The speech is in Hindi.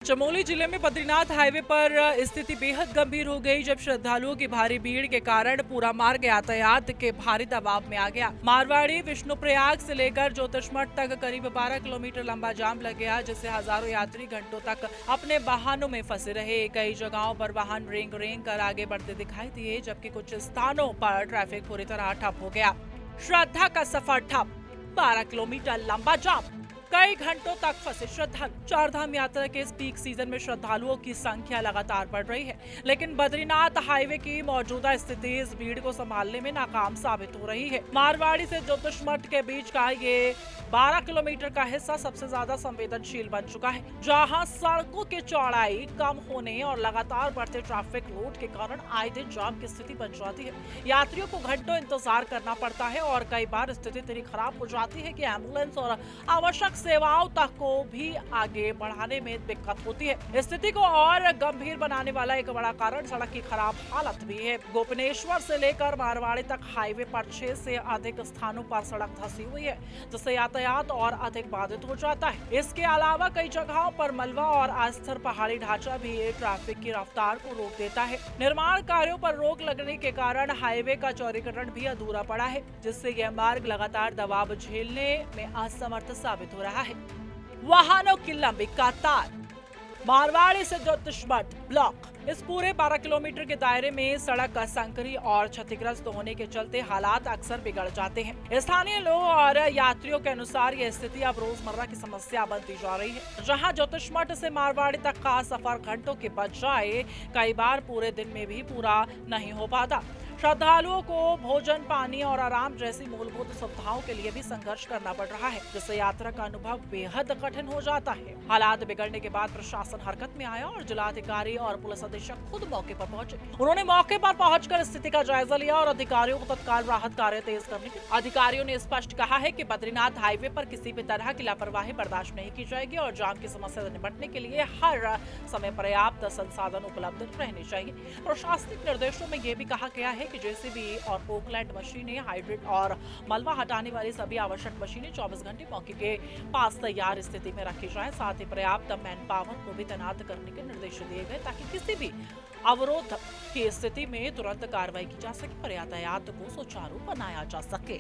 चमोली जिले में बद्रीनाथ हाईवे पर स्थिति बेहद गंभीर हो गई जब श्रद्धालुओं की भारी भीड़ के कारण पूरा मार्ग यातायात के भारी दबाव में आ गया। मारवाड़ी विष्णुप्रयाग से लेकर ज्योतिषमठ तक करीब 12 किलोमीटर लंबा जाम लग गया, जिससे हजारों यात्री घंटों तक अपने वाहनों में फंसे रहे। कई जगहों पर वाहन रेंग रेंग कर आगे बढ़ते दिखाई दिए, जबकि कुछ स्थानों पर ट्रैफिक पूरी तरह ठप हो गया। श्रद्धा का सफर ठप, 12 किलोमीटर लंबा जाम, कई घंटों तक फंसे श्रद्धालु। चारधाम यात्रा के इस पीक सीजन में श्रद्धालुओं की संख्या लगातार बढ़ रही है, लेकिन बद्रीनाथ हाईवे की मौजूदा स्थिति इस भीड़ को संभालने में नाकाम साबित हो रही है। मारवाड़ी से ज्योतिषमठ के बीच का ये 12 किलोमीटर का हिस्सा सबसे ज्यादा संवेदनशील बन चुका है, जहां सड़कों की चौड़ाई कम होने और लगातार बढ़ते ट्रैफिक लोड के कारण आए दिन जाम की स्थिति बन जाती है। यात्रियों को घंटों इंतजार करना पड़ता है और कई बार स्थिति इतनी खराब हो जाती है कि एम्बुलेंस और आवश्यक सेवाओं तक को भी आगे बढ़ाने में दिक्कत होती है। स्थिति को और गंभीर बनाने वाला एक बड़ा कारण सड़क की खराब हालत भी है। गोपनेश्वर से लेकर मारवाड़ी तक हाईवे पर 6 से अधिक स्थानों पर सड़क धंसी हुई है, जिससे यातायात और अधिक बाधित हो जाता है। इसके अलावा कई जगहों पर मलबा और अस्थिर पहाड़ी ढांचा भी ट्रैफिक की रफ्तार को रोक देता है। निर्माण कार्यों पर रोक लगने के कारण हाईवे का चौड़ीकरण भी अधूरा पड़ा है, जिससे यह मार्ग लगातार दबाव झेलने में असमर्थ साबित हो रहा है। वाहनों की लंबी कतार, मारवाड़ी से ज्योतिषमठ ब्लॉक, इस पूरे 12 किलोमीटर के दायरे में सड़क संकरी और क्षतिग्रस्त होने के चलते हालात अक्सर बिगड़ जाते हैं। स्थानीय लोग और यात्रियों के अनुसार यह स्थिति अब रोजमर्रा की समस्या बनती जा रही है, जहां ज्योतिषमठ से मारवाड़ी तक का सफर घंटों के बजाय कई बार पूरे दिन में भी पूरा नहीं हो पाता। श्रद्धालुओं को भोजन, पानी और आराम जैसी मूलभूत सुविधाओं के लिए भी संघर्ष करना पड़ रहा है, जिससे यात्रा का अनुभव बेहद कठिन हो जाता है। हालात बिगड़ने के बाद प्रशासन हरकत में आया और जिलाधिकारी और पुलिस अधीक्षक खुद मौके पर पहुंचे। उन्होंने मौके पर पहुंचकर स्थिति का जायजा लिया और अधिकारियों को तत्काल राहत कार्य तेज करने के अधिकारियों ने स्पष्ट कहा है कि बद्रीनाथ हाईवे पर किसी भी तरह की लापरवाही बर्दाश्त नहीं की जाएगी और जाम की समस्या से निपटने के लिए हर समय पर्याप्त संसाधन उपलब्ध रहने चाहिए। प्रशासनिक निर्देशों में यह भी कहा गया है कि जेसीबी और पोकलैंड मशीनें, हाइड्रेट और मलबा हटाने वाली सभी आवश्यक मशीनें 24 घंटे मौके के पास तैयार स्थिति में रखी जाएं। साथ ही पर्याप्त मैन पावर को भी तैनात करने के निर्देश दिए गए, ताकि किसी भी अवरोध की स्थिति में तुरंत कार्रवाई की जा सके और यातायात को सुचारू बनाया जा सके।